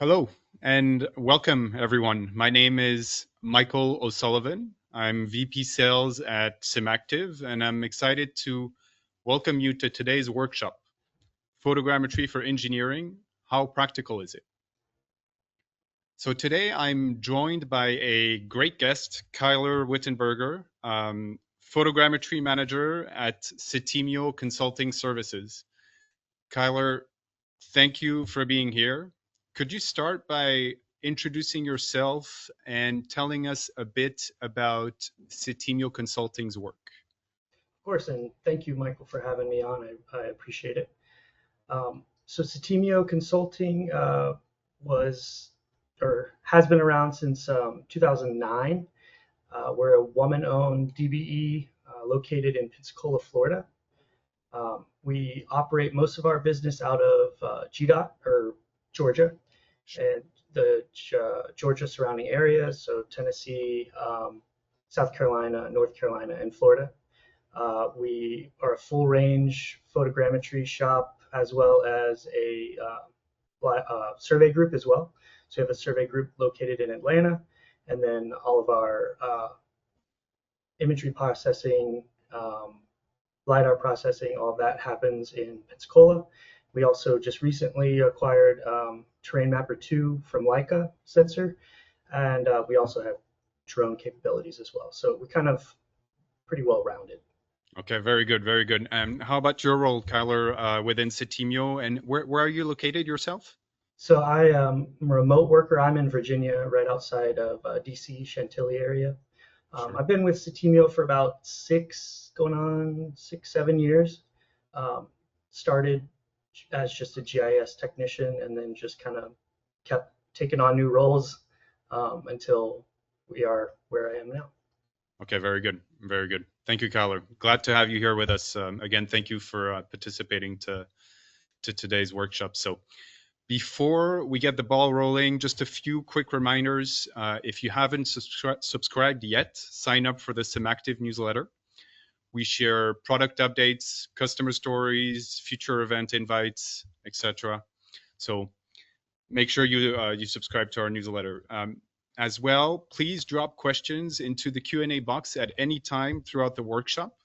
Hello and welcome, everyone. My name is Michael O'Sullivan. I'm VP Sales at SimActive, and I'm excited to welcome you to today's workshop, Photogrammetry for Engineering, How Practical Is It? So today I'm joined by a great guest, Kyler Whittenberger, Photogrammetry Manager at Settimio Consulting Services. Kyler, thank you for being here. Could you start by introducing yourself and telling us a bit about Settimio Consulting's work? Of course, and thank you, Michael, for having me on. I appreciate it. So Settimio Consulting was or has been around since 2009. We're a woman-owned DBE located in Pensacola, Florida. We operate most of our business out of GDOT or Georgia and the Georgia surrounding areas, so Tennessee, South Carolina, North Carolina, and Florida. We are a full range photogrammetry shop as well as a survey group as well. So we have a survey group located in Atlanta, and then all of our imagery processing, lidar processing, all of that happens in Pensacola. We also just recently acquired TerrainMapper-2 from Leica sensor, and we also have drone capabilities as well. So we're kind of pretty well rounded. Okay, very good, very good. How about your role, Kyler, within Settimio, and where are you located yourself? So I am a remote worker. I'm in Virginia, right outside of DC, Chantilly area. Sure. I've been with Settimio for about going on 6, 7 years. Started as just a GIS technician and then just kind of kept taking on new roles until we are where I am now. Okay, very good, very good. Thank you, Kyler. Glad to have you here with us. Again, thank you for participating to today's workshop. So before we get the ball rolling, just a few quick reminders. If you haven't subscribed yet, sign up for the SimActive newsletter. We share product updates, customer stories, future event invites, etc. So make sure you subscribe to our newsletter. As well, please drop questions into the Q&A box at any time throughout the workshop.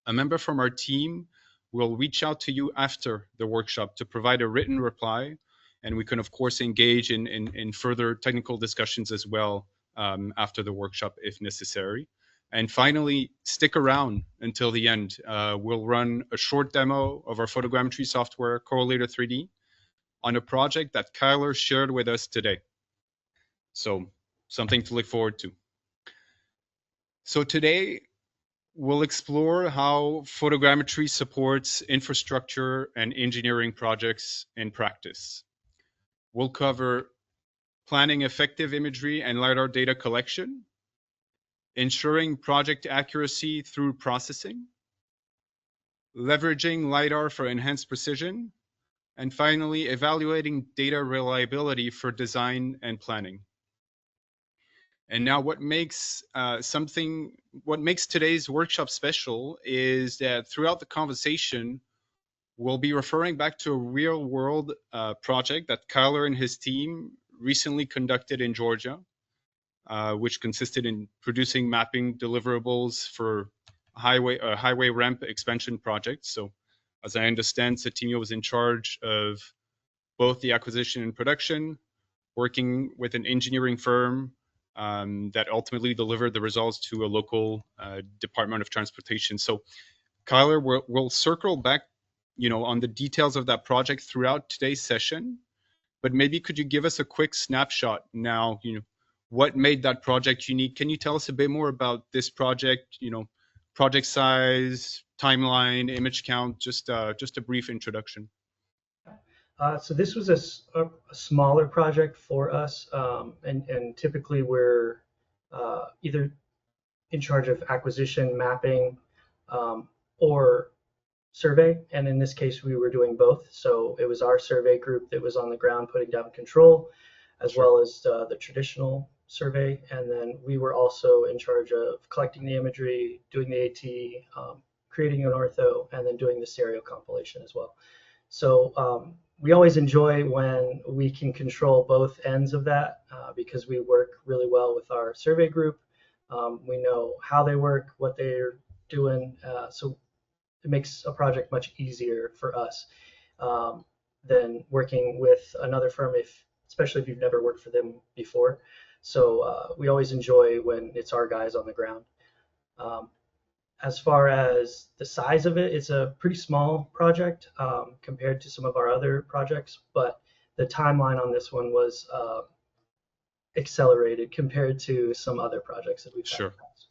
A member from our team will reach out to you after the workshop to provide a written reply, and we can, of course, engage in further technical discussions as well after the workshop if necessary. And finally, stick around until the end. We'll run a short demo of our photogrammetry software, Correlator 3D, on a project that Kyler shared with us today. So something to look forward to. So today, we'll explore how photogrammetry supports infrastructure and engineering projects in practice. We'll cover planning effective imagery and LiDAR data collection, ensuring project accuracy through processing, leveraging LiDAR for enhanced precision, and finally, evaluating data reliability for design and planning. And now what makes today's workshop special is that throughout the conversation, we'll be referring back to a real world project that Kyler and his team recently conducted in Georgia, which consisted in producing mapping deliverables for highway ramp expansion project. So as I understand, Settimio was in charge of both the acquisition and production, working with an engineering firm that ultimately delivered the results to a local Department of Transportation. So, Kyler, we'll circle back, on the details of that project throughout today's session. But maybe could you give us a quick snapshot now? What made that project unique? Can you tell us a bit more about this project? Project size, timeline, image count. Just a brief introduction. So this was a smaller project for us, and typically we're either in charge of acquisition, mapping, or survey. And in this case, we were doing both. So it was our survey group that was on the ground putting down control, as well as the traditional survey. And then we were also in charge of collecting the imagery, doing the AT, creating an ortho, and then doing the stereo compilation as well. So we always enjoy when we can control both ends of that because we work really well with our survey group. We know how they work, what they're doing, so it makes a project much easier for us um, than working with another firm, especially if you've never worked for them before. So we always enjoy when it's our guys on the ground. Um, as far as the size of it, it's a pretty small project compared to some of our other projects, but the timeline on this one was accelerated compared to some other projects that we've had in Sure. the past.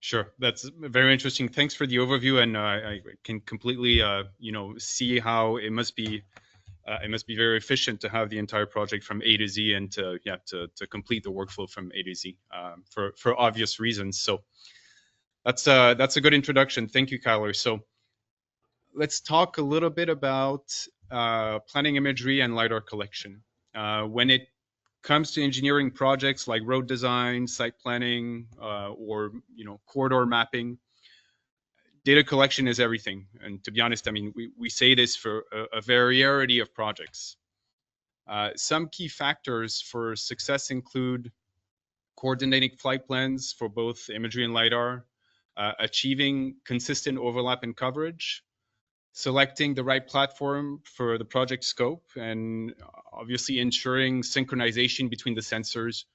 Sure, that's very interesting. Thanks for the overview, and I can completely, see how it must be very efficient to have the entire project from A to Z and to complete the workflow from A to Z for obvious reasons. So that's a good introduction. Thank you, Kyler. So let's talk a little bit about planning imagery and lidar collection. When it comes to engineering projects like road design, site planning, or corridor mapping, data collection is everything. And to be honest, I mean, we say this for a variety of projects. Some key factors for success include coordinating flight plans for both imagery and lidar, achieving consistent overlap and coverage, selecting the right platform for the project scope, and obviously ensuring synchronization between the sensors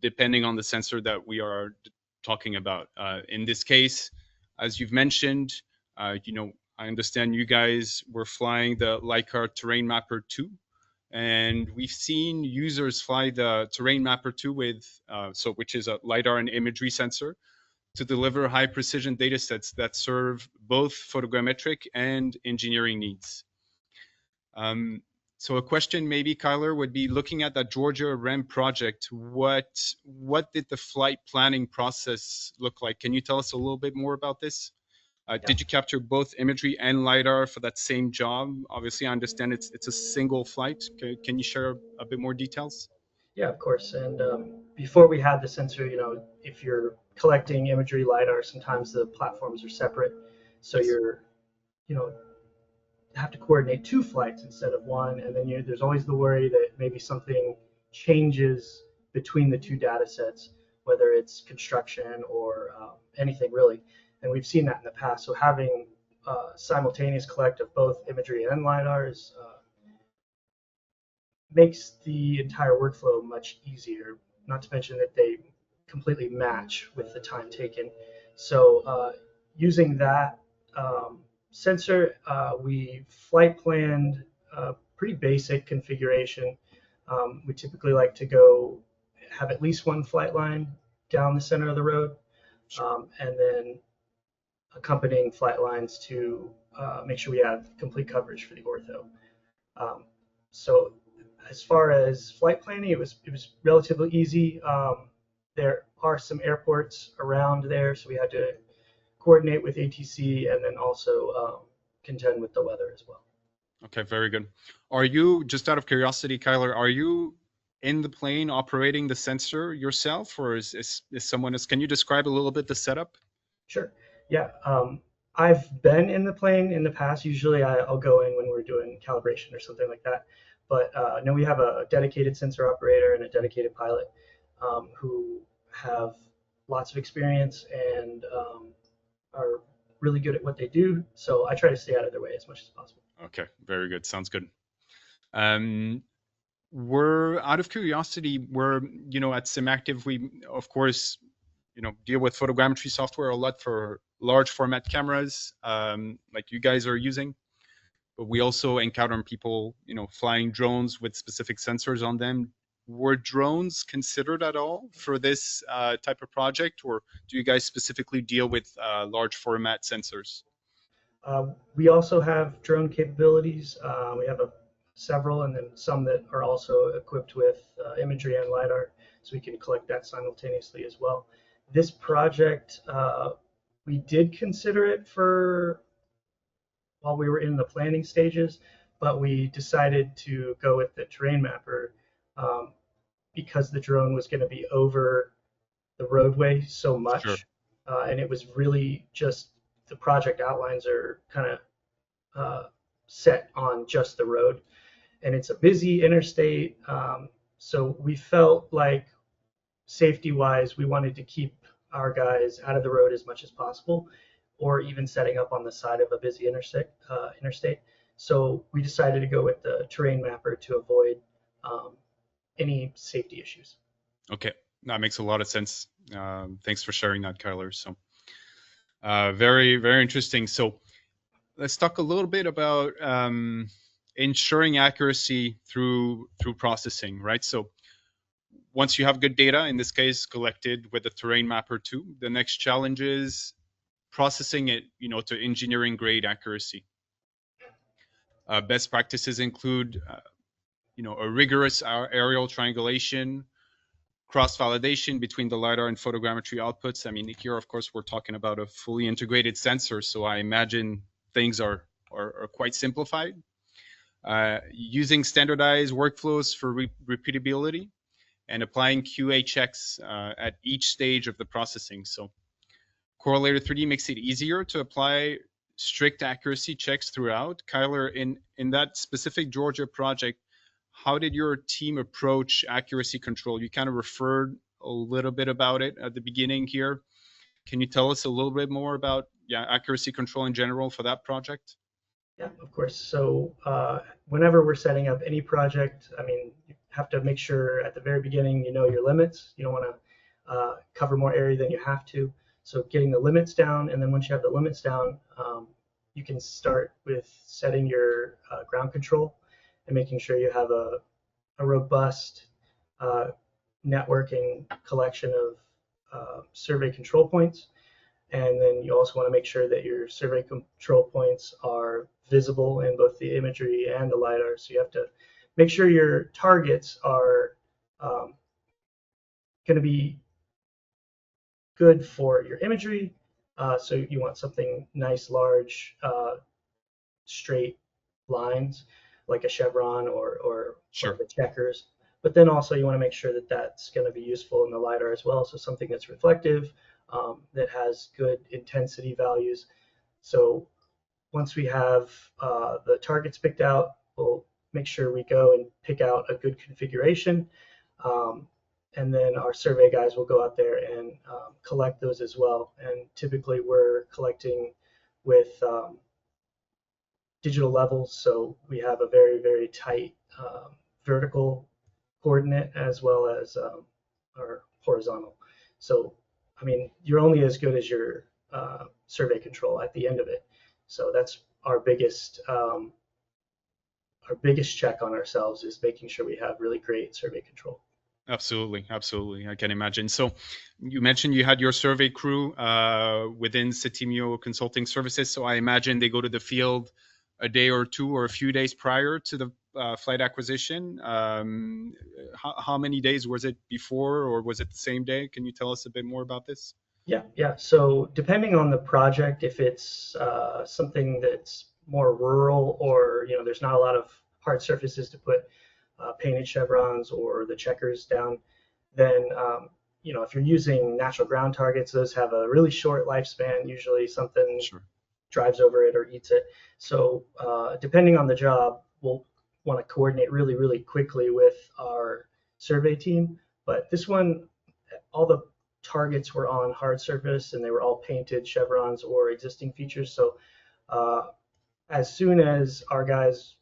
depending on the sensor that we are talking about. In this case, as you've mentioned, I understand you guys were flying the Leica TerrainMapper-2, and we've seen users fly the TerrainMapper-2 which is a lidar and imagery sensor, to deliver high precision data sets that serve both photogrammetric and engineering needs. So a question maybe, Kyler, would be looking at that Georgia REM project, what did the flight planning process look like? Can you tell us a little bit more about this? Yeah. Did you capture both imagery and LiDAR for that same job? Obviously, I understand it's a single flight. Can you share a bit more details? Yeah, of course. And before we had the sensor, if you're collecting imagery lidar, sometimes the platforms are separate, so Yes. you know, have to coordinate two flights instead of one, and then there's always the worry that maybe something changes between the two data sets, whether it's construction or anything really. And we've seen that in the past. So having simultaneous collect of both imagery and lidars makes the entire workflow much easier. Not to mention that they completely match with the time taken. So using that sensor, we flight planned a pretty basic configuration. We typically like to go have at least one flight line down the center of the road, Sure. and then accompanying flight lines to make sure we have complete coverage for the ortho. So as far as flight planning, it was relatively easy. There are some airports around there, so we had to coordinate with ATC and then also contend with the weather as well. Okay, very good. Are you, just out of curiosity, Kyler, are you in the plane operating the sensor yourself, or is someone else? Can you describe a little bit the setup? Sure. Yeah. I've been in the plane in the past. Usually I'll go in when we're doing calibration or something like that. But no, we have a dedicated sensor operator and a dedicated pilot who have lots of experience and are really good at what they do. So I try to stay out of their way as much as possible. Okay, very good. Sounds good. Um, we're out of curiosity. We're at SimActive. We of course deal with photogrammetry software a lot for large format cameras, like you guys are using. But we also encounter people flying drones with specific sensors on them. Were drones considered at all for this type of project, or do you guys specifically deal with large format sensors? We also have drone capabilities. We have several, and then some that are also equipped with imagery and lidar, so we can collect that simultaneously as well. This project, we did consider it for while we were in the planning stages, but we decided to go with the terrain mapper because the drone was going to be over the roadway so Sure. much, and it was really just the project outlines are kind of set on just the road. and it's a busy interstate. So we felt like safety-wise, we wanted to keep our guys out of the road as much as possible, or even setting up on the side of a busy interstate. So we decided to go with the terrain mapper to avoid any safety issues. Okay, that makes a lot of sense. Thanks for sharing that, Kyler. So, very, very interesting. So, let's talk a little bit about ensuring accuracy through processing, right? So, once you have good data, in this case, collected with the TerrainMapper-2, the next challenge is processing it, to engineering grade accuracy. Best practices include, a rigorous aerial triangulation, cross-validation between the lidar and photogrammetry outputs. I mean, here, of course, we're talking about a fully integrated sensor, so I imagine things are quite simplified. Using standardized workflows for repeatability, and applying QA checks at each stage of the processing. So Correlator 3D makes it easier to apply strict accuracy checks throughout. Kyler, in that specific Georgia project, how did your team approach accuracy control? You kind of referred a little bit about it at the beginning here. Can you tell us a little bit more about accuracy control in general for that project? Yeah, of course. So whenever we're setting up any project, I mean, you have to make sure at the very beginning you know your limits. You don't want to cover more area than you have to. So getting the limits down, and then once you have the limits down, you can start with setting your ground control and making sure you have a robust networking collection of survey control points. And then you also want to make sure that your survey control points are visible in both the imagery and the lidar. So you have to make sure your targets are going to be good for your imagery. So you want something nice, large, straight lines like a chevron or Sure. the checkers. But then also you want to make sure that that's going to be useful in the lidar as well. So something that's reflective, that has good intensity values. So once we have the targets picked out, we'll make sure we go and pick out a good configuration. And then our survey guys will go out there and collect those as well. And typically we're collecting with digital levels. So we have a very, very tight vertical coordinate as well as our horizontal. So I mean, you're only as good as your survey control at the end of it. So that's our biggest check on ourselves, is making sure we have really great survey control. Absolutely, absolutely. I can imagine. So you mentioned you had your survey crew within Settimio Consulting Services. So I imagine they go to the field a day or two or a few days prior to the flight acquisition. How many days was it before, or was it the same day? Can you tell us a bit more about this? Yeah. So depending on the project, if it's something that's more rural, or there's not a lot of hard surfaces to put painted chevrons or the checkers down, then if you're using natural ground targets, those have a really short lifespan. Usually something Sure. drives over it or eats it. So depending on the job, we'll want to coordinate really, really quickly with our survey team. But this one, all the targets were on hard surface, and they were all painted chevrons or existing features. So as soon as our guys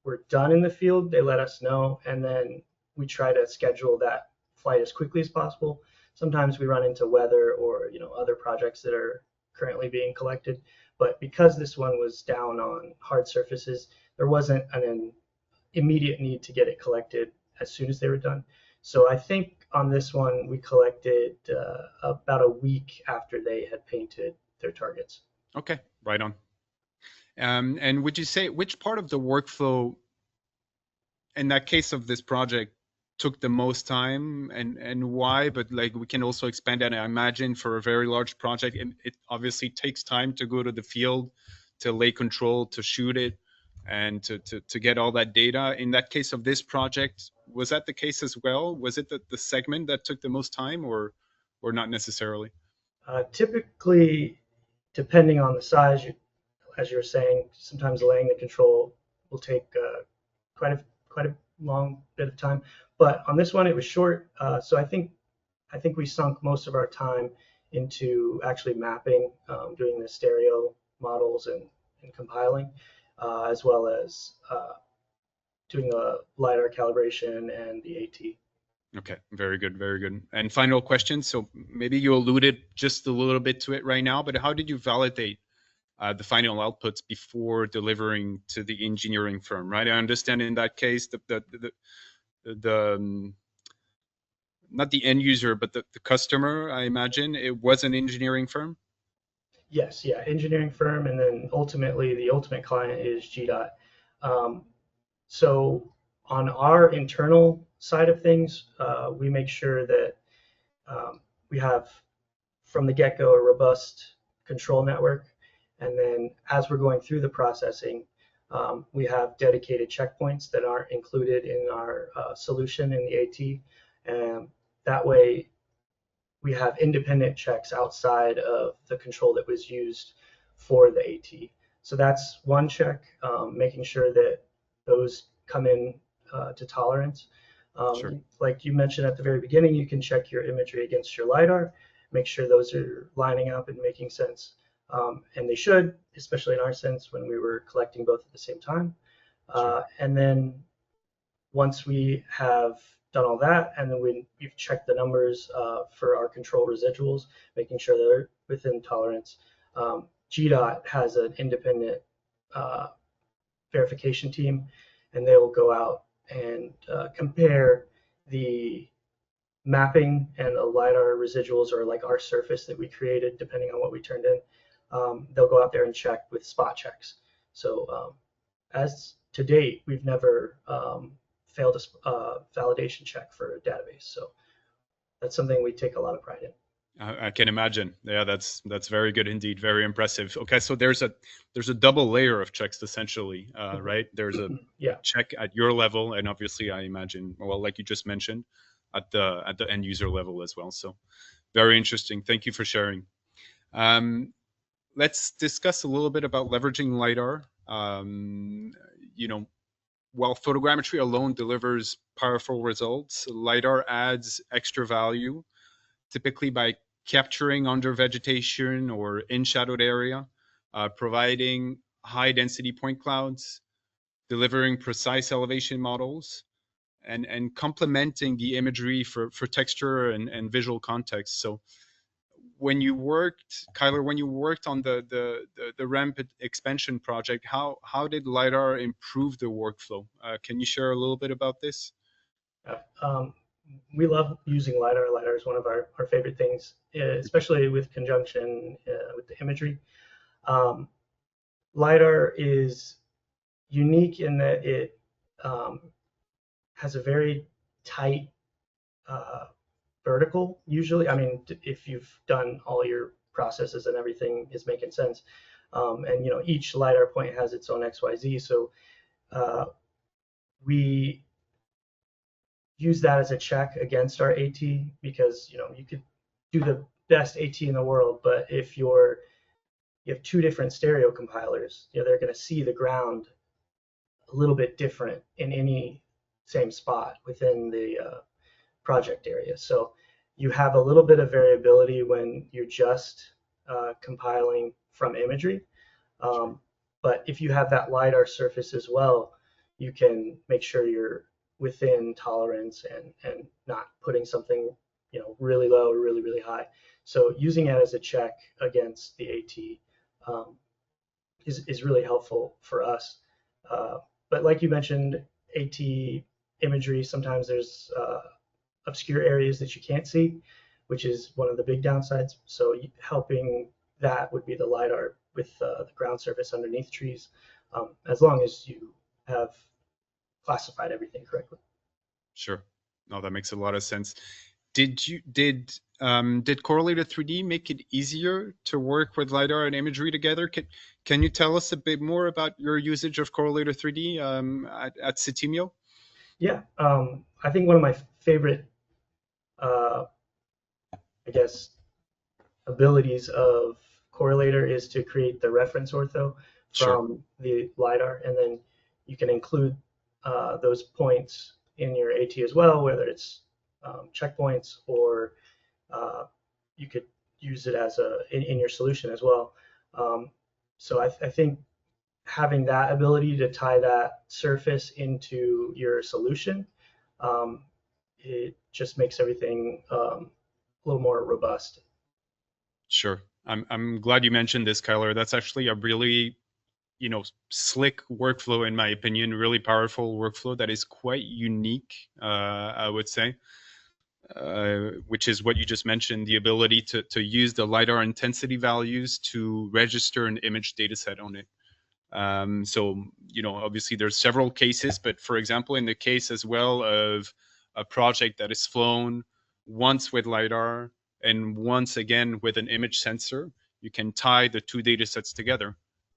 were done in the field, they let us know, and then we try to schedule that flight as quickly as possible. Sometimes we run into weather or other projects that are currently being collected, but because this one was down on hard surfaces, there wasn't an immediate need to get it collected as soon as they were done. So I think on this one we collected about a week after they had painted their targets. Okay, right on. And would you say which part of the workflow in that case of this project took the most time, and why? But like, we can also expand that. I imagine for a very large project, it obviously takes time to go to the field, to lay control, to shoot it, and to get all that data. In that case of this project, was that the case as well? Was it the segment that took the most time, or not necessarily? Typically, depending on the size, as you were saying, sometimes laying the control will take quite a long bit of time. But on this one, it was short. So I think we sunk most of our time into actually mapping, doing the stereo models and compiling, as well as doing the lidar calibration and the AT. Okay, very good, very good. And final question. So maybe you alluded just a little bit to it right now, but how did you validate the final outputs before delivering to the engineering firm? Right, I understand in that case the not the end user, but the customer. I imagine it was an engineering firm. Yes, yeah, engineering firm, and then ultimately the ultimate client is GDOT. Um, so on our internal side of things, we make sure that we have from the get-go a robust control network, and then as we're going through the processing, we have dedicated checkpoints that aren't included in our solution in the AT, and that way we have independent checks outside of the control that was used for the AT. So that's one check, making sure that those come in to tolerance. Sure. Like you mentioned at the very beginning, you can check your imagery against your LiDAR, make sure those are lining up and making sense. And they should, especially in our sense when we were collecting both at the same time. Sure. And then once we have done all that, and then we've checked the numbers for our control residuals, making sure they're within tolerance. GDOT has an independent uh, verification team, and they will go out and compare the mapping and the LiDAR residuals, or like our surface that we created, depending on what we turned in. They'll go out there and check with spot checks. So as to date, we've never failed a validation check for a database. So that's something we take a lot of pride in. I can imagine. Yeah, that's very good indeed. Very impressive. Okay, so there's a double layer of checks essentially, right? There's a Yeah. check at your level, and obviously, I imagine, well, like you just mentioned, at the end user level as well. So very interesting. Thank you for sharing. Um, let's discuss a little bit about leveraging lidar. You know, while photogrammetry alone delivers powerful results, lidar adds extra value, typically by capturing under vegetation or in shadowed area, providing high density point clouds, delivering precise elevation models, and complementing the imagery for texture and visual context. So when you worked, Kyler, when you worked on the ramp expansion project, how did lidar improve the workflow? Can you share a little bit about this? Um, we love using LiDAR. LiDAR is one of our favorite things, especially with conjunction with the imagery. Um, LiDAR is unique in that it has a very tight uh, vertical, usually. I mean, if you've done all your processes and everything is making sense. And you know, each LiDAR point has its own XYZ. So we use that as a check against our AT, because you know you could do the best AT in the world, but if you have two different stereo compilers, you know they're going to see the ground a little bit different in any same spot within the project area. So you have a little bit of variability when you're just compiling from imagery. But if you have that LiDAR surface as well, you can make sure you're within tolerance and not putting something you know really low or really high. So using it as a check against the AT is really helpful for us. But like you mentioned, AT imagery, sometimes there's obscure areas that you can't see, which is one of the big downsides. So helping that would be the LiDAR with the ground surface underneath trees, as long as you have classified everything correctly. Sure. No, that makes a lot of sense. Did Correlator 3D make it easier to work with lidar and imagery together? Can you tell us a bit more about your usage of Correlator 3D at Settimio? Yeah, I think one of my favorite, uh, I guess, abilities of Correlator is to create the reference ortho Sure. from the lidar, and then you can include those points in your AT as well, whether it's checkpoints or you could use it as in your solution as well. So I think having that ability to tie that surface into your solution, it just makes everything a little more robust. Sure. I'm glad you mentioned this, Kyler. That's actually a really, slick workflow, in my opinion, really powerful workflow that is quite unique, I would say, which is what you just mentioned, the ability to use the LiDAR intensity values to register an image data set on it. So, obviously there's several cases, but for example, in the case as well of a project that is flown once with LiDAR and once again with an image sensor, you can tie the two data sets together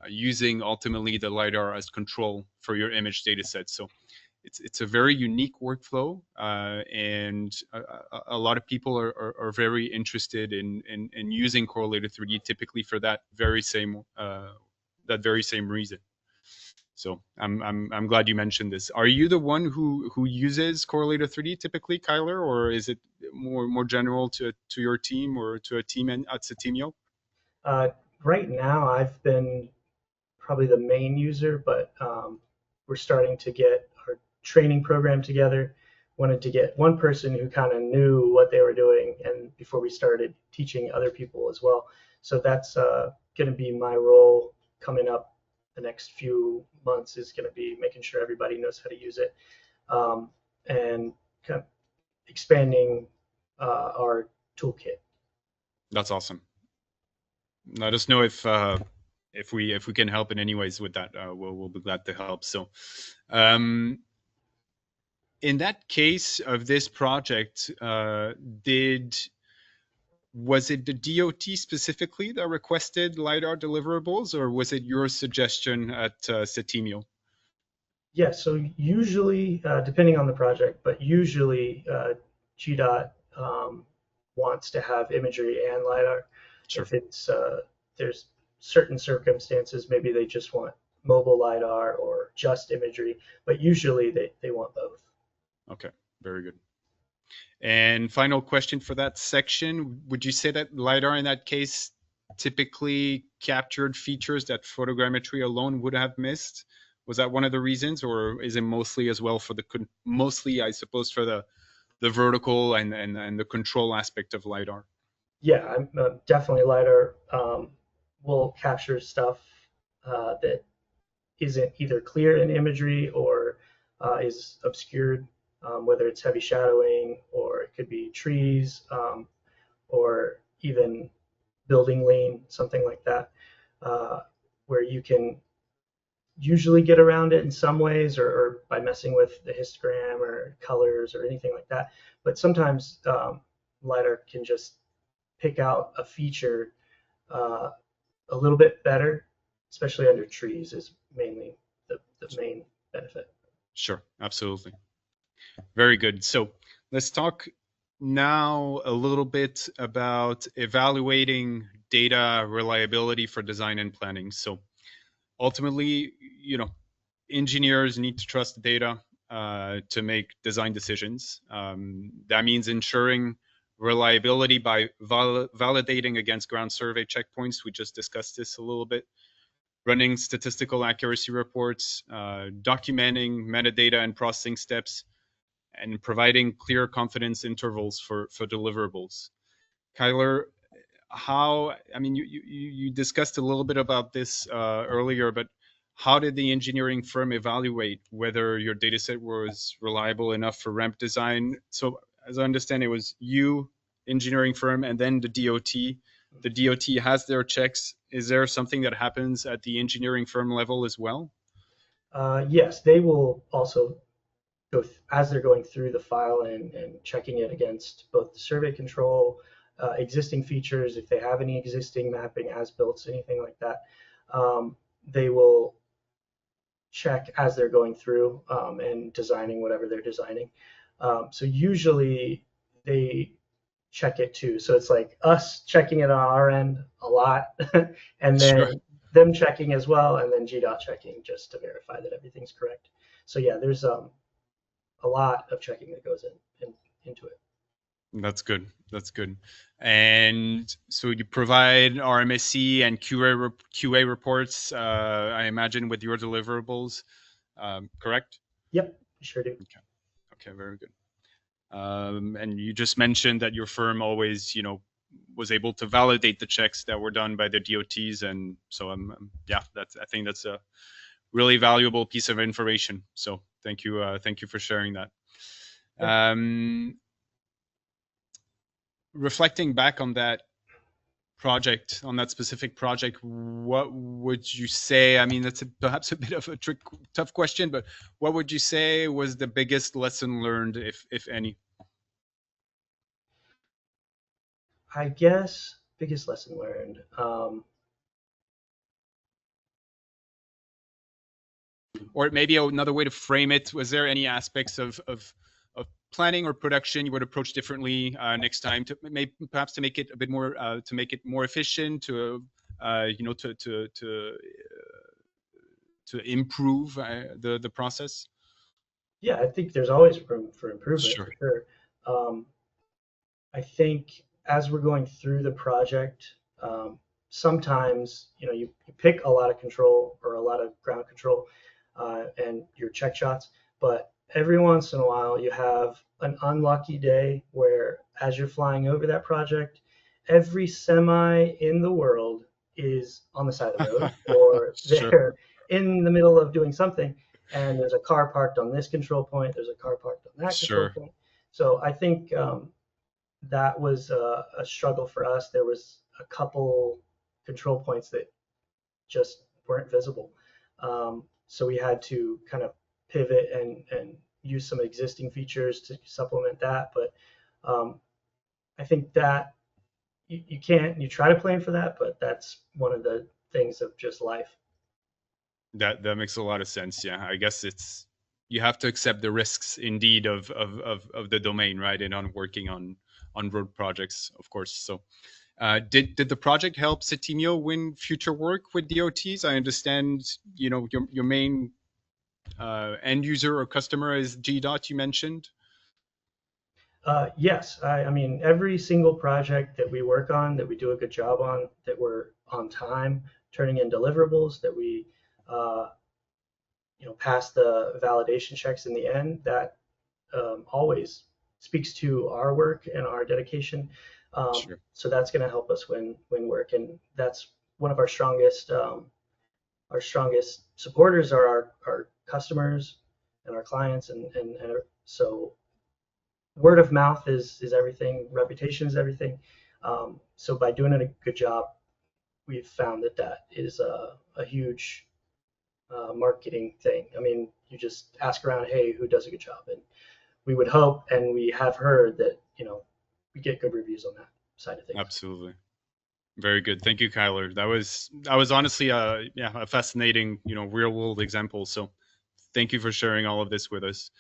using ultimately the LiDAR as control for your image data set. So it's a very unique workflow, and a lot of people are very interested in using correlated 3D typically for that very same reason. So I'm glad you mentioned this. Are you the one who uses correlated 3D typically, Kyler, or is it more general to your team or to a team at Settimio? Right now, I've been probably the main user, but we're starting to get our training program together. Wanted to get one person who kind of knew what they were doing, and before we started teaching other people as well. So that's going to be my role coming up the next few months, is going to be making sure everybody knows how to use it, and kind of expanding our toolkit. That's awesome. Let us know if we can help in any ways with that. We'll be glad to help. So, in that case of this project, was it the DOT specifically that requested LiDAR deliverables, or was it your suggestion at Settimio? Yeah, so usually, depending on the project, but usually GDOT wants to have imagery and LiDAR. Sure. If it's there's certain circumstances, maybe they just want mobile LiDAR or just imagery, but usually they want both. Okay, very good. And final question for that section, would you say that LiDAR in that case typically captured features that photogrammetry alone would have missed? Was that one of the reasons, or is it mostly as well for mostly, I suppose, for the vertical and the control aspect of LiDAR? Yeah, definitely LiDAR will capture stuff that isn't either clear in imagery or is obscured, whether it's heavy shadowing or it could be trees, or even building lean, something like that, where you can usually get around it in some ways, or by messing with the histogram or colors or anything like that. But sometimes LiDAR can just pick out a feature a little bit better, especially under trees, is mainly the main benefit. Sure, absolutely. Very good. So let's talk now a little bit about evaluating data reliability for design and planning. So ultimately, engineers need to trust the data to make design decisions. That means ensuring reliability by validating against ground survey checkpoints. We just discussed this a little bit. Running statistical accuracy reports, documenting metadata and processing steps, and providing clear confidence intervals for deliverables. Kyler, you discussed a little bit about this earlier, but how did the engineering firm evaluate whether your dataset was reliable enough for ramp design? So as I understand, it was you, engineering firm, and then the DOT. The DOT has their checks. Is there something that happens at the engineering firm level as well? Yes, they will also as they're going through the file and checking it against both the survey control, existing features, if they have any existing mapping as built, anything like that, they will check as they're going through and designing whatever they're designing. So usually they check it too. So it's like us checking it on our end a lot, and then Sure. them checking as well, and then GDOT checking just to verify that everything's correct. So yeah, there's a lot of checking that goes into it. That's good. That's good. And so you provide RMSE and QA reports, I imagine, with your deliverables, correct? Yep, sure do. Okay. Okay, very good. And you just mentioned that your firm always, was able to validate the checks that were done by the DOTs, and so yeah, I think that's a really valuable piece of information. So thank you for sharing that. Reflecting back on that project, on that specific project, what would you say? I mean, that's perhaps a bit of a tough question, but what would you say was the biggest lesson learned, if any? I guess biggest lesson learned. Or maybe another way to frame it: was there any aspects of planning or production you would approach differently next time, to perhaps to make it a bit more to make it more efficient, to to improve the process? Yeah, I think there's always room for improvement Sure. for sure. Um, I think as we're going through the project, sometimes you pick a lot of control or a lot of ground control and your check shots, but every once in a while you have an unlucky day where as you're flying over that project, every semi in the world is on the side of the road or Sure. they're in the middle of doing something, and there's a car parked on this control point, there's a car parked on that control Sure. point. So I think that was a struggle for us. There was a couple control points that just weren't visible. So we had to kind of pivot and use some existing features to supplement that. But I think that you can't, you try to plan for that, but that's one of the things of just life. That makes a lot of sense. Yeah, I guess it's, you have to accept the risks indeed of the domain, right? And on working on road projects, of course. So did the project help Settimio win future work with DOTs? I understand, your main end user or customer is GDOT, you mentioned. Yes, I mean, every single project that we work on, that we do a good job on, that we're on time, turning in deliverables, that we uh, pass the validation checks in the end, that always speaks to our work and our dedication. Sure. So that's going to help us win work, and that's one of our strongest supporters are our customers and our clients, and so word of mouth is everything. Reputation is everything. So by doing a good job, we've found that is a huge marketing thing. I mean, you just ask around, hey, who does a good job? And we would hope, and we have heard that, we get good reviews on that side of things. Absolutely. Very good. Thank you, Kyler. That was honestly a fascinating, real world example. So thank you for sharing all of this with us.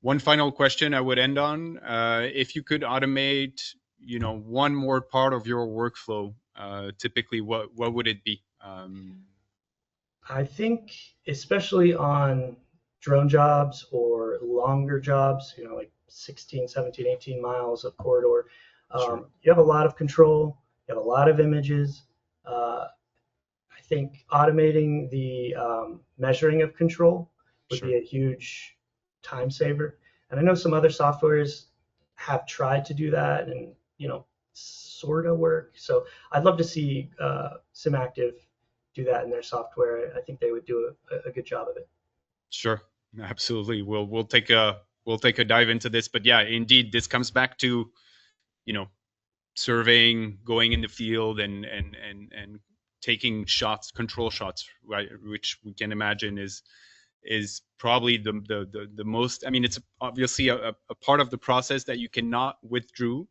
One final question I would end on: if you could automate, one more part of your workflow, typically, what would it be? I think, especially on drone jobs or longer jobs, like 16, 17, 18 miles of corridor, Sure. you have a lot of control, you have a lot of images. Uh, I think automating the measuring of control would Sure. be a huge time saver. And I know some other softwares have tried to do that and, sort of work. So I'd love to see SimActive do that in their software. I think they would do a good job of it. Sure. Absolutely. We'll take a dive into this, but yeah, indeed, this comes back to, you know surveying, going in the field, and taking shots, control shots, right? Which we can imagine is probably the most. I mean, it's obviously a part of the process that you cannot withdraw,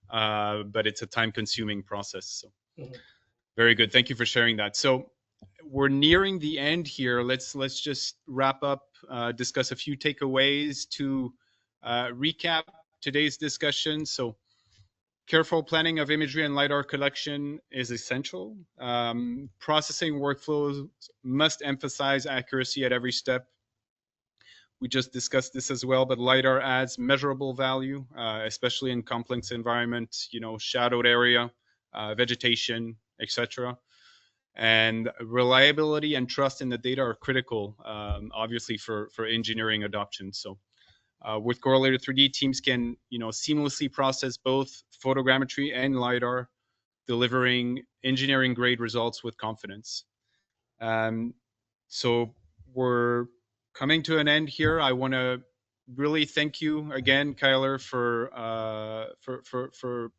but it's a time-consuming process. So Mhm. very good. Thank you for sharing that. So we're nearing the end here. Let's just wrap up, discuss a few takeaways to recap today's discussion. So careful planning of imagery and lidar collection is essential. Processing workflows must emphasize accuracy at every step. we just discussed this as well, but lidar adds measurable value, especially in complex environments, shadowed area, vegetation, etc. And reliability and trust in the data are critical, obviously, for engineering adoption. So with correlated 3D, teams can seamlessly process both photogrammetry and lidar, delivering engineering grade results with confidence. So we're coming to an end here. I want to really thank you again, Kyler, for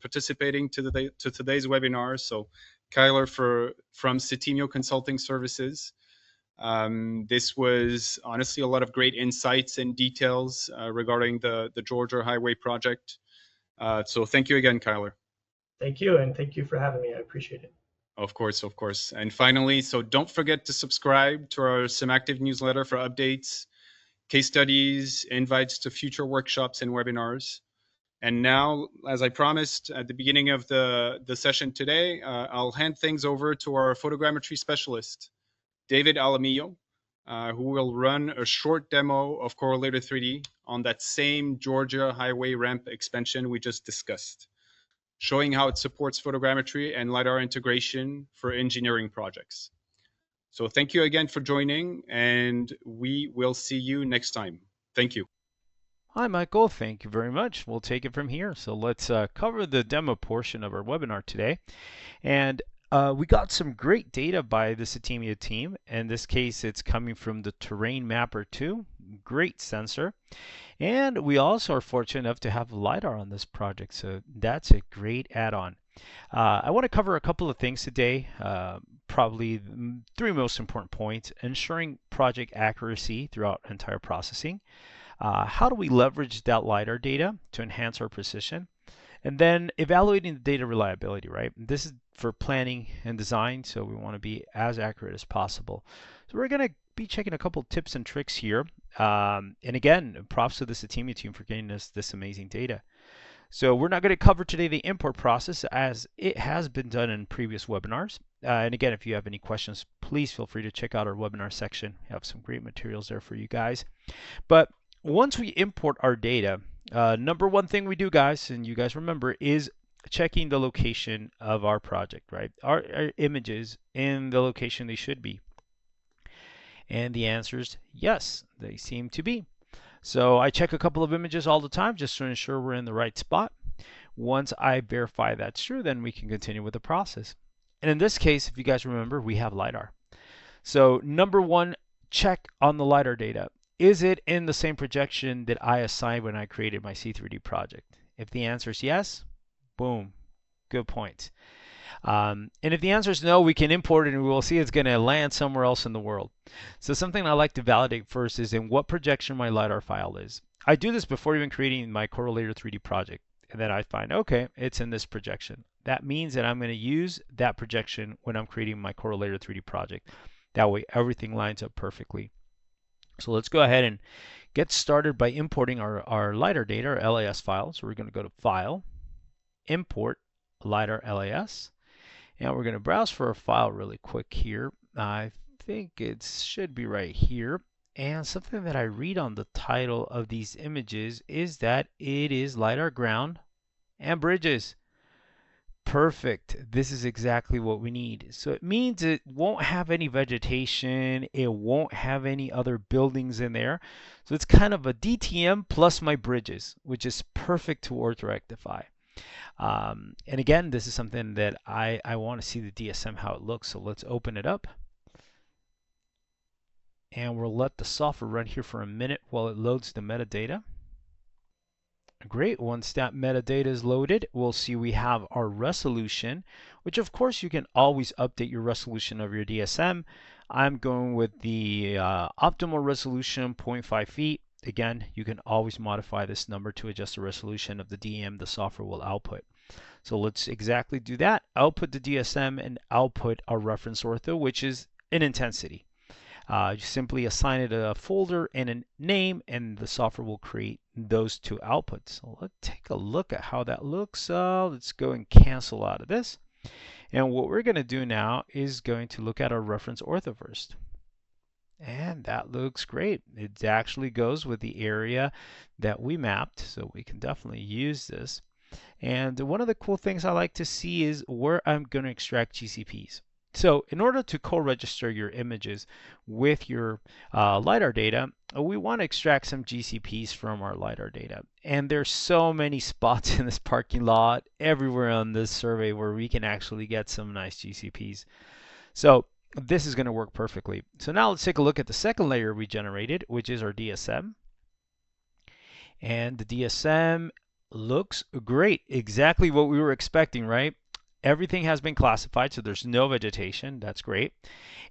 participating to today's webinar. So Kyler from Settimio Consulting Services. This was honestly a lot of great insights and details regarding the Georgia Highway project. So thank you again, Kyler. Thank you, and thank you for having me. I appreciate it. Of course, of course. And finally, so don't forget to subscribe to our SimActive newsletter for updates, case studies, invites to future workshops and webinars. And now, as I promised at the beginning of the session today, I'll hand things over to our photogrammetry specialist, David Alamillo, who will run a short demo of correlated 3D on that same Georgia Highway ramp expansion we just discussed, showing how it supports photogrammetry and lidar integration for engineering projects. So thank you again for joining, and we will see you next time. Thank you. Hi, Michael. Thank you very much. We'll take it from here. So let's cover the demo portion of our webinar today. And we got some great data by the Settimio team. In this case, it's coming from the TerrainMapper-2, great sensor. And we also are fortunate enough to have LiDAR on this project, so that's a great add-on. I want to cover a couple of things today, probably the three most important points: ensuring project accuracy throughout entire processing, how do we leverage that LiDAR data to enhance our precision, and then evaluating the data reliability, right? This is for planning and design, so we want to be as accurate as possible. So we're going to be checking a couple tips and tricks here. And again, props to the Settimio team for getting us this amazing data. So we're not going to cover today the import process as it has been done in previous webinars. And again, if you have any questions, please feel free to check out our webinar section. We have some great materials there for you guys. But once we import our data, number one thing we do, guys, and you guys remember, is checking the location of our project, right? Our images in the location they should be. And the answer is yes, they seem to be. So I check a couple of images all the time just to ensure we're in the right spot. Once I verify that's true, then we can continue with the process. And in this case, if you guys remember, we have LiDAR. So number one, check on the LiDAR data. Is it in the same projection that I assigned when I created my C3D project? If the answer is yes, boom, good point. And if the answer is no, we can import it and we will see it's going to land somewhere else in the world. So something I like to validate first is in what projection my LiDAR file is. I do this before even creating my correlator 3D project. And then I find, okay, it's in this projection. That means that I'm going to use that projection when I'm creating my correlator 3D project. That way everything lines up perfectly. So let's go ahead and get started by importing our LiDAR data, our LAS file. So we're going to go to File, Import LiDAR LAS. And we're going to browse for a file really quick here. I think it should be right here. And something that I read on the title of these images is that it is LiDAR ground and bridges. Perfect. This is exactly what we need. So it means it won't have any vegetation. It won't have any other buildings in there. So it's kind of a DTM plus my bridges, which is perfect to orthorectify. And again, this is something that I want to see the DSM how it looks. So let's open it up. And we'll let the software run here for a minute while it loads the metadata. Great. Once that metadata is loaded, we'll see we have our resolution, which of course you can always update your resolution of your DSM. I'm going with the optimal resolution, 0.5 feet. Again, you can always modify this number to adjust the resolution of the DM the software will output. So let's exactly do that. Output the DSM and output our reference ortho, which is an intensity. You simply assign it a folder and a name, and the software will create those two outputs. So let's take a look at how that looks. Let's go and cancel out of this. And what we're going to do now is going to look at our reference ortho first. And that looks great. It actually goes with the area that we mapped, so we can definitely use this. And one of the cool things I like to see is where I'm going to extract GCPs. So in order to co-register your images with your LiDAR data, we want to extract some GCPs from our LiDAR data. And there's so many spots in this parking lot, everywhere on this survey, where we can actually get some nice GCPs. So this is going to work perfectly. So now let's take a look at the second layer we generated, which is our DSM. And the DSM looks great. Exactly what we were expecting, right? Everything has been classified, so there's no vegetation. That's great.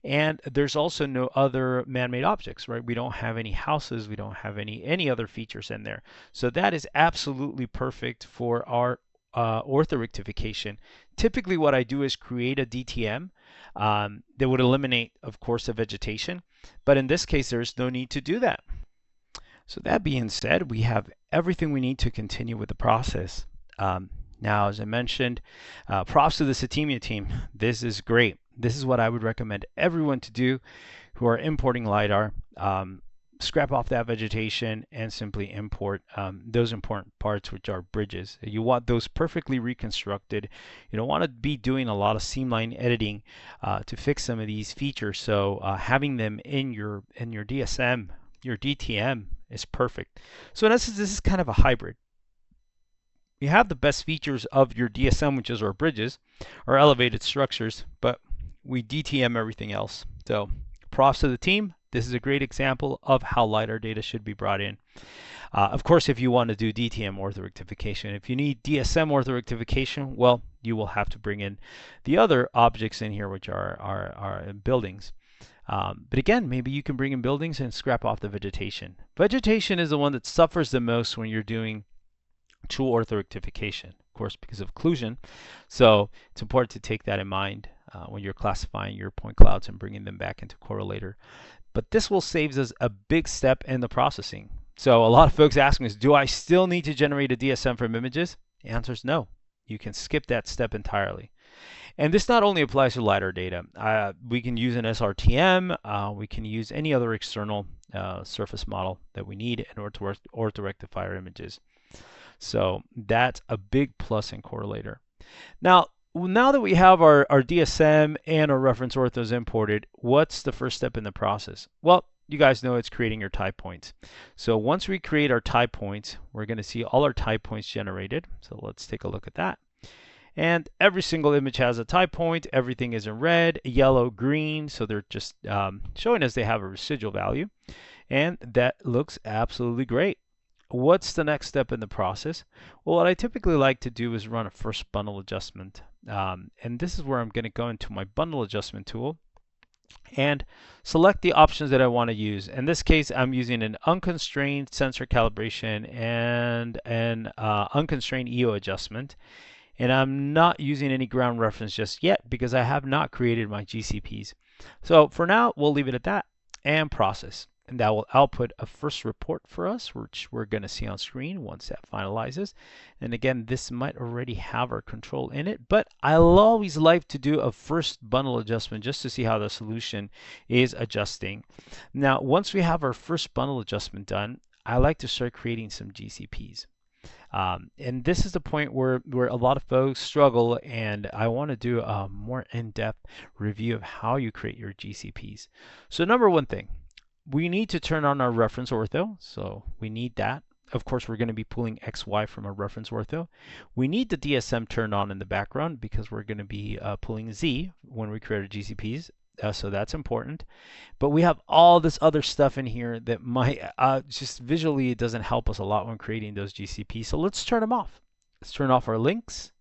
And there's also no other man-made objects, right? We don't have any houses. We don't have any other features in there. So that is absolutely perfect for our orthorectification. Typically what I do is create a DTM that would eliminate, of course, the vegetation. But in this case, there's no need to do that. So that being said, we have everything we need to continue with the process. Now, as I mentioned, props to the Settimio team. This is great. This is what I would recommend everyone to do who are importing LiDAR. Scrap off that vegetation and simply import those important parts, which are bridges. You want those perfectly reconstructed. You don't want to be doing a lot of seamline editing to fix some of these features. So having them in your DSM, your DTM, is perfect. So in essence, this is kind of a hybrid. You have the best features of your DSM, which is our bridges, our elevated structures, but we DTM everything else. So props to the team. This is a great example of how LiDAR data should be brought in. Of course, if you want to do DTM orthorectification, if you need DSM orthorectification, well, you will have to bring in the other objects in here, which are our buildings. But again, maybe you can bring in buildings and scrap off the vegetation. Vegetation is the one that suffers the most when you're doing true orthorectification, of course, because of occlusion. So it's important to take that in mind when you're classifying your point clouds and bringing them back into Correlator. But this will save us a big step in the processing. So a lot of folks ask me, do I still need to generate a DSM from images? The answer is no. You can skip that step entirely. And this not only applies to LiDAR data. We can use an SRTM. We can use any other external surface model that we need in order to orthorectify our images. So that's a big plus in Correlator. Now that we have our DSM and our reference orthos imported, what's the first step in the process? Well, you guys know it's creating your type points. So once we create our type points, we're going to see all our type points generated. So let's take a look at that. And every single image has a type point. Everything is in red, yellow, green. So they're just showing us they have a residual value. And that looks absolutely great. What's the next step in the process? Well, what I typically like to do is run a first bundle adjustment. And this is where I'm going to go into my bundle adjustment tool and select the options that I want to use. In this case, I'm using an unconstrained sensor calibration and an unconstrained EO adjustment. And I'm not using any ground reference just yet because I have not created my GCPs. So for now, we'll leave it at that and process. And that will output a first report for us, which we're going to see on screen once that finalizes. And again, this might already have our control in it, but I'll always like to do a first bundle adjustment just to see how the solution is adjusting. Now, once we have our first bundle adjustment done, I like to start creating some GCPs. And this is the point where a lot of folks struggle, and I want to do a more in-depth review of how you create your GCPs. So number one thing, we need to turn on our reference ortho. So we need that. Of course, we're going to be pulling XY from our reference ortho. We need the DSM turned on in the background because we're going to be pulling Z when we create our GCPs. So that's important. But we have all this other stuff in here that might just visually, it doesn't help us a lot when creating those GCPs. So let's turn them off. Let's turn off our links.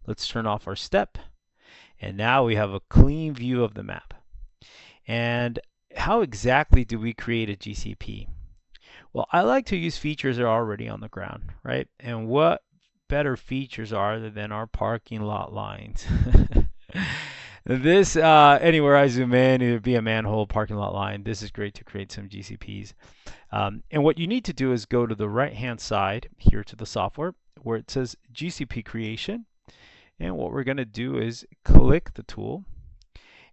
Let's turn off our step. And now we have a clean view of the map. And how exactly do we create a GCP? Well, I like to use features that are already on the ground, right? And what better features are there than our parking lot lines? This, anywhere I zoom in, it would be a manhole, parking lot line. This is great to create some GCPs. And what you need to do is go to the right-hand side here to the software where it says GCP creation. And what we're going to do is click the tool.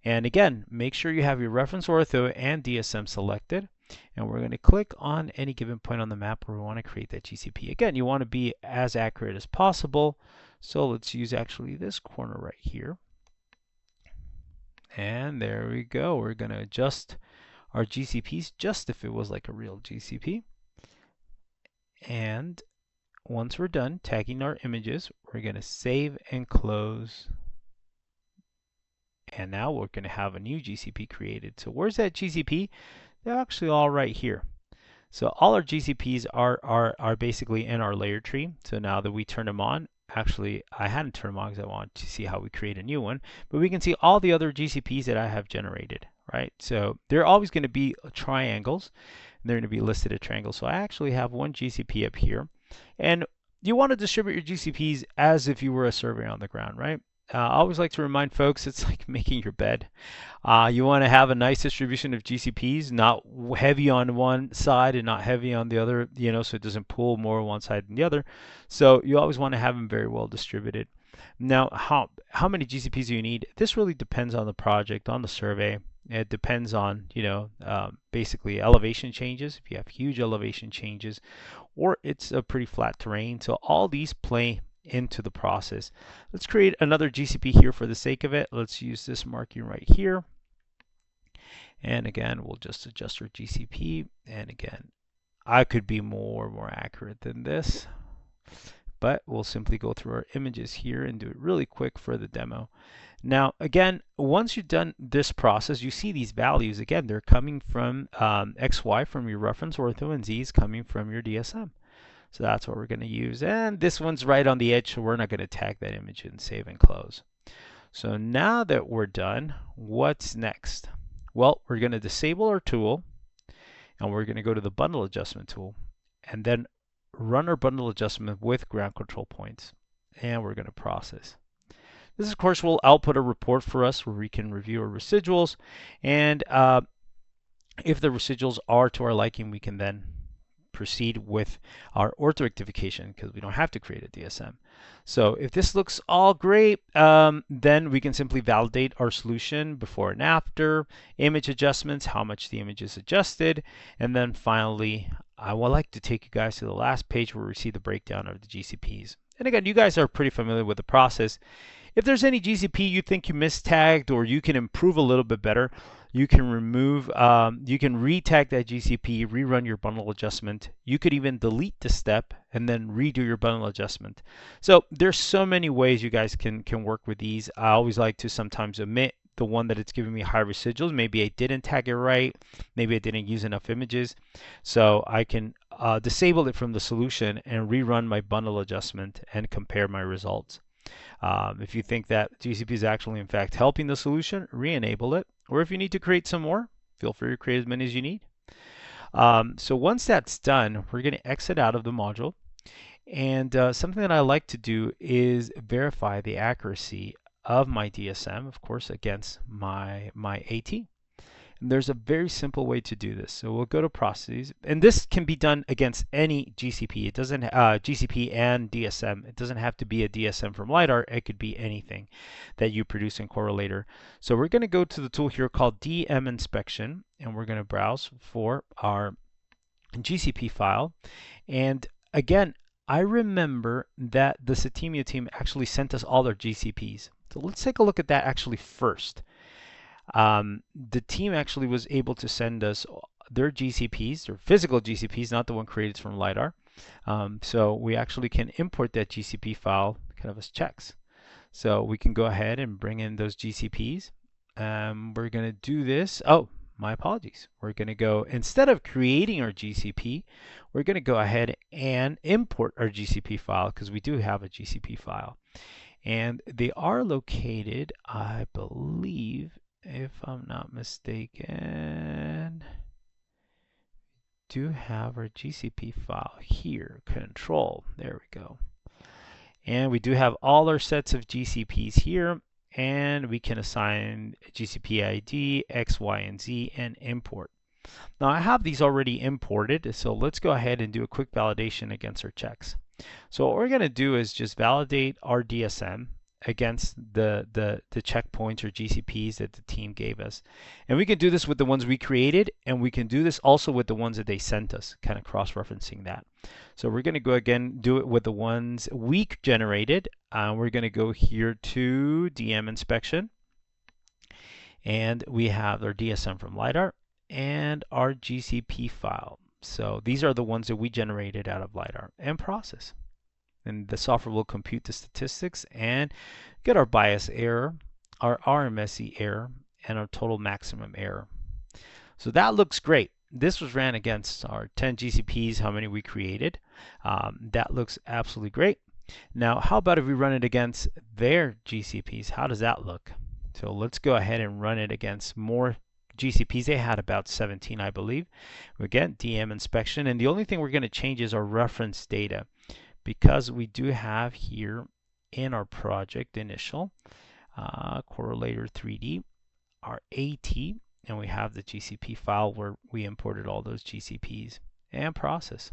And again, make sure you have your reference ortho and DSM selected. And we're going to click on any given point on the map where we want to create that GCP. Again, you want to be as accurate as possible. So let's use actually this corner right here. And there we go. We're going to adjust our GCPs just if it was like a real GCP. And once we're done tagging our images, we're going to save and close. And now we're going to have a new GCP created. So where's that GCP? They're actually all right here. So all our GCPs are basically in our layer tree. So now that we turn them on, actually I hadn't turned them on because I wanted to see how we create a new one, but we can see all the other GCPs that I have generated, right? So they're always going to be triangles, and they're going to be listed as triangles. So I actually have one GCP up here, and you want to distribute your GCPs as if you were a surveyor on the ground, right? I always like to remind folks it's like making your bed. You want to have a nice distribution of GCPs, not heavy on one side and not heavy on the other, so it doesn't pull more on one side than the other. So you always want to have them very well distributed. Now, how many GCPs do you need? This really depends on the project, on the survey. It depends on, basically elevation changes, if you have huge elevation changes, or it's a pretty flat terrain. So all these play into the process. Let's create another GCP here for the sake of it. Let's use this marking right here. And again, we'll just adjust our GCP. And again, I could be more accurate than this, but we'll simply go through our images here and do it really quick for the demo. Now, again, once you've done this process, you see these values. Again, they're coming from XY from your reference ortho, and Z is coming from your DSM. So that's what we're going to use. And this one's right on the edge, so we're not going to tag that image and save and close. So now that we're done, what's next? Well, we're going to disable our tool, and we're going to go to the bundle adjustment tool, and then run our bundle adjustment with ground control points. And we're going to process. This, of course, will output a report for us where we can review our residuals. And if the residuals are to our liking, we can then proceed with our ortho rectification because we don't have to create a DSM. So if this looks all great, then we can simply validate our solution before and after, image adjustments, how much the image is adjusted, and then finally, I would like to take you guys to the last page where we see the breakdown of the GCPs. And again, you guys are pretty familiar with the process. If there's any GCP you think you mistagged or you can improve a little bit better, you can remove, you can retag that GCP, rerun your bundle adjustment. You could even delete the step and then redo your bundle adjustment. So there's so many ways you guys can work with these. I always like to sometimes omit the one that it's giving me high residuals. Maybe I didn't tag it right. Maybe I didn't use enough images. So I can disable it from the solution and rerun my bundle adjustment and compare my results. If you think that GCP is actually in fact helping the solution, re-enable it. Or if you need to create some more, feel free to create as many as you need. So once that's done, we're going to exit out of the module. And something that I like to do is verify the accuracy of my DSM, of course, against my AT. And there's a very simple way to do this. So we'll go to processes, and this can be done against any GCP. It doesn't GCP and DSM. It doesn't have to be a DSM from lidar. It could be anything that you produce in Correlator. So we're going to go to the tool here called DM Inspection, and we're going to browse for our GCP file. And again, I remember that the Settimio team actually sent us all their GCPs. So let's take a look at that actually first. The team actually was able to send us their GCPs, their physical GCPs, not the one created from lidar. So we actually can import that GCP file kind of as checks. So we can go ahead and bring in those GCPs. We're going to do this. Oh, my apologies. We're going to go, instead of creating our GCP, we're going to go ahead and import our GCP file because we do have a GCP file. And they are located, I believe, if I'm not mistaken, do have our GCP file here, control, there we go. And we do have all our sets of GCPs here, and we can assign GCP ID, X, Y, and Z, and import. Now I have these already imported, so let's go ahead and do a quick validation against our checks. So what we're going to do is just validate our DSM against the checkpoints or GCPs that the team gave us. And we can do this with the ones we created, and we can do this also with the ones that they sent us, kind of cross-referencing that. So we're going to go again, do it with the ones we generated. We're going to go here to DM inspection, and we have our DSM from LiDAR and our GCP file. So these are the ones that we generated out of LiDAR and process. And the software will compute the statistics and get our bias error, our RMSE error, and our total maximum error. So that looks great. This was ran against our 10 GCPs, how many we created. That looks absolutely great. Now, how about if we run it against their GCPs? How does that look? So let's go ahead and run it against more GCPs. They had about 17, I believe. We get DM inspection, and the only thing we're going to change is our reference data, because we do have here in our project initial correlator 3D our AT, and we have the GCP file where we imported all those GCPs and process.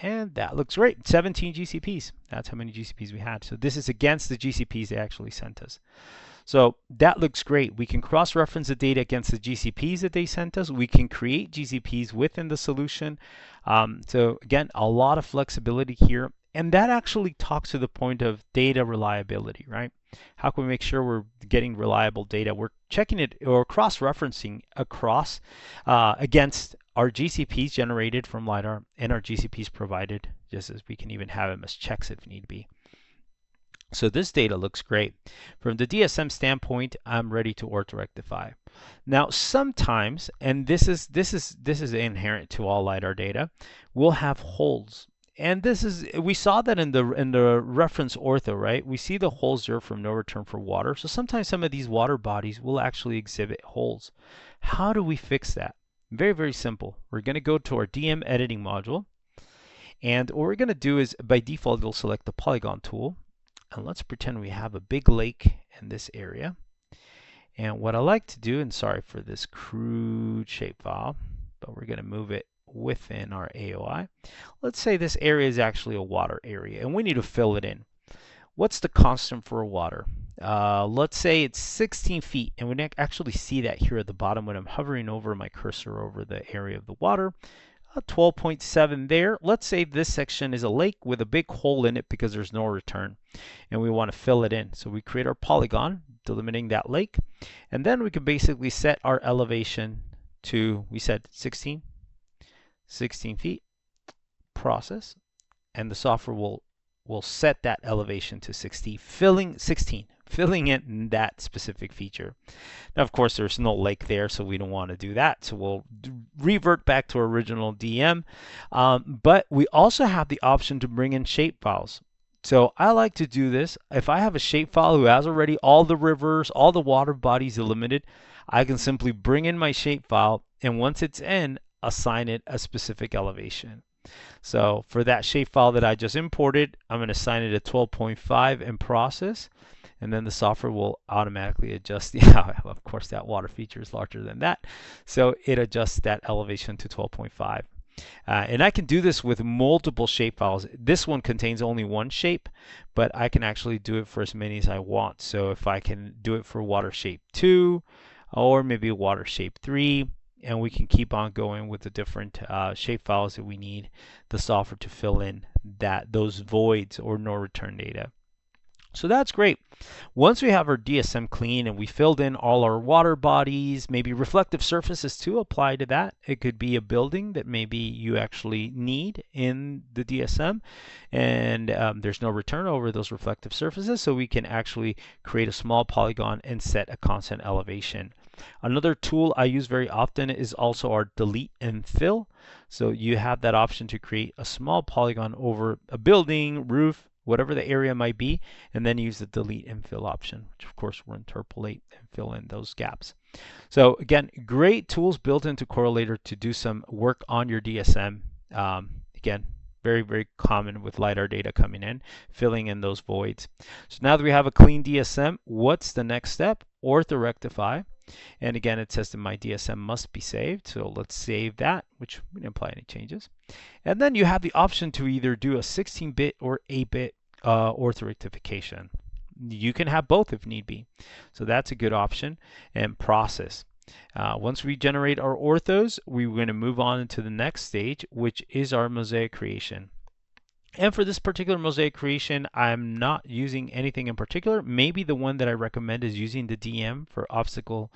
And that looks great. 17 GCPs. That's how many GCPs we had. So this is against the GCPs they actually sent us. So that looks great. We can cross-reference the data against the GCPs that they sent us. We can create GCPs within the solution. So again, a lot of flexibility here. And that actually talks to the point of data reliability, right? How can we make sure we're getting reliable data? We're checking it or cross-referencing across against our GCPs generated from LiDAR and our GCPs provided, just as we can even have them as checks if need be. So this data looks great. From the DSM standpoint, I'm ready to orthorectify. Now sometimes, and this is inherent to all LiDAR data, we'll have holes. And we saw that in the reference ortho, right? We see the holes there from no return for water. So sometimes some of these water bodies will actually exhibit holes. How do we fix that? Very, very simple. We're going to go to our DM editing module. And what we're going to do is, by default, it'll select the polygon tool. And let's pretend we have a big lake in this area. And what I like to do, and sorry for this crude shapefile, but we're going to move it within our AOI. Let's say this area is actually a water area, and we need to fill it in. What's the constant for water? Let's say it's 16 feet, and we actually see that here at the bottom when I'm hovering over my cursor over the area of the water. 12.7 there. Let's say this section is a lake with a big hole in it because there's no return, and we want to fill it in. So we create our polygon delimiting that lake, and then we can basically set our elevation to, we said 16 feet, process, and the software will set that elevation to 16, filling in that specific feature. Now, of course, there's no lake there, so we don't want to do that. So we'll revert back to our original DM. But we also have the option to bring in shape files. So I like to do this. If I have a shape file who has already all the rivers, all the water bodies delimited, I can simply bring in my shape file, and once it's in, assign it a specific elevation. So for that shapefile that I just imported, I'm going to assign it a 12.5 and process, and then the software will automatically adjust. Yeah, of course that water feature is larger than that, so it adjusts that elevation to 12.5. And I can do this with multiple shapefiles. This one contains only one shape, but I can actually do it for as many as I want. So if I can do it for water shape 2 or maybe water shape 3, and we can keep on going with the different shape files that we need the software to fill in those voids or no return data. So that's great. Once we have our DSM clean and we filled in all our water bodies, maybe reflective surfaces too apply to that. It could be a building that maybe you actually need in the DSM, and there's no return over those reflective surfaces, so we can actually create a small polygon and set a constant elevation. Another tool I use very often is also our delete and fill. So you have that option to create a small polygon over a building, roof, whatever the area might be, and then use the delete and fill option, which of course will interpolate and fill in those gaps. So again, great tools built into Correlator to do some work on your DSM. Again, very, very common with LiDAR data coming in, filling in those voids. So now that we have a clean DSM, what's the next step? Orthorectify. And again, it says that my DSM must be saved. So let's save that, which we didn't apply any changes. And then you have the option to either do a 16-bit or 8-bit ortho rectification. You can have both if need be. So that's a good option. And process. Once we generate our orthos, we're going to move on to the next stage, which is our mosaic creation. And for this particular mosaic creation, I'm not using anything in particular. Maybe the one that I recommend is using the DM for obstacle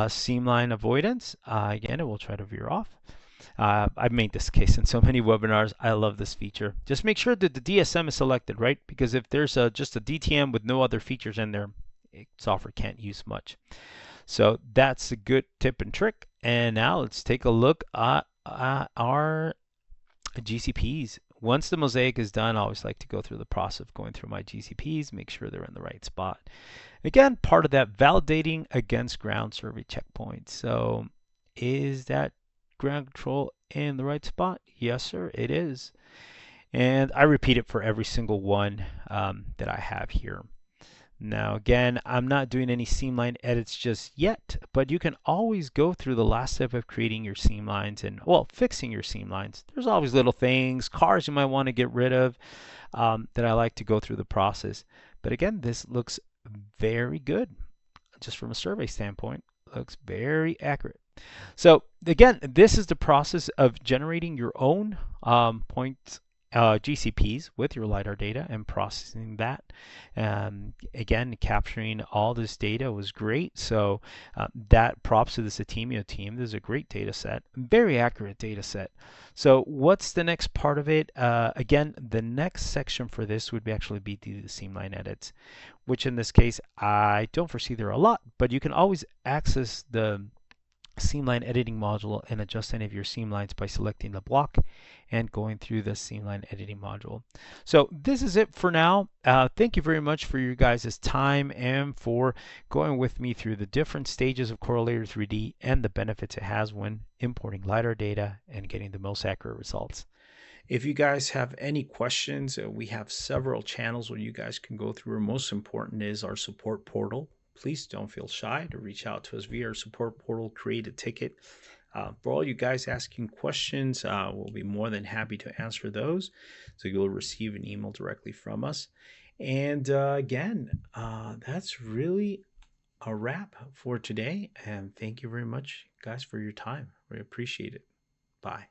seam line avoidance. Again, it will try to veer off. I've made this case in so many webinars. I love this feature. Just make sure that the DSM is selected, right? Because if there's just a DTM with no other features in there, software can't use much. So that's a good tip and trick. And now let's take a look at our GCPs. Once the mosaic is done, I always like to go through the process of going through my GCPs, make sure they're in the right spot. Again, part of that validating against ground survey checkpoints. So is that ground control in the right spot? Yes, sir, it is. And I repeat it for every single one that I have here. Now, again, I'm not doing any seamline edits just yet, but you can always go through the last step of creating your seam lines and, well, fixing your seam lines. There's always little things, cars you might want to get rid of that I like to go through the process. But again, this looks very good. Just from a survey standpoint, looks very accurate. So again, this is the process of generating your own point GCPs with your LiDAR data and processing that. Again, capturing all this data was great. So that props to the Settimio team. This is a great data set, very accurate data set. So what's the next part of it? Again, the next section for this would actually be the seamline edits, which in this case, I don't foresee there are a lot, but you can always access the seamline editing module and adjust any of your seamlines by selecting the block and going through the seamline editing module. So this is it for now. Thank you very much for your guys' time and for going with me through the different stages of Correlator 3D and the benefits it has when importing LiDAR data and getting the most accurate results. If you guys have any questions, we have several channels where you guys can go through. Most important is our support portal. Please don't feel shy to reach out to us via our support portal, create a ticket. For all you guys asking questions, we'll be more than happy to answer those. So you'll receive an email directly from us. And again, that's really a wrap for today. And thank you very much, guys, for your time. We appreciate it. Bye.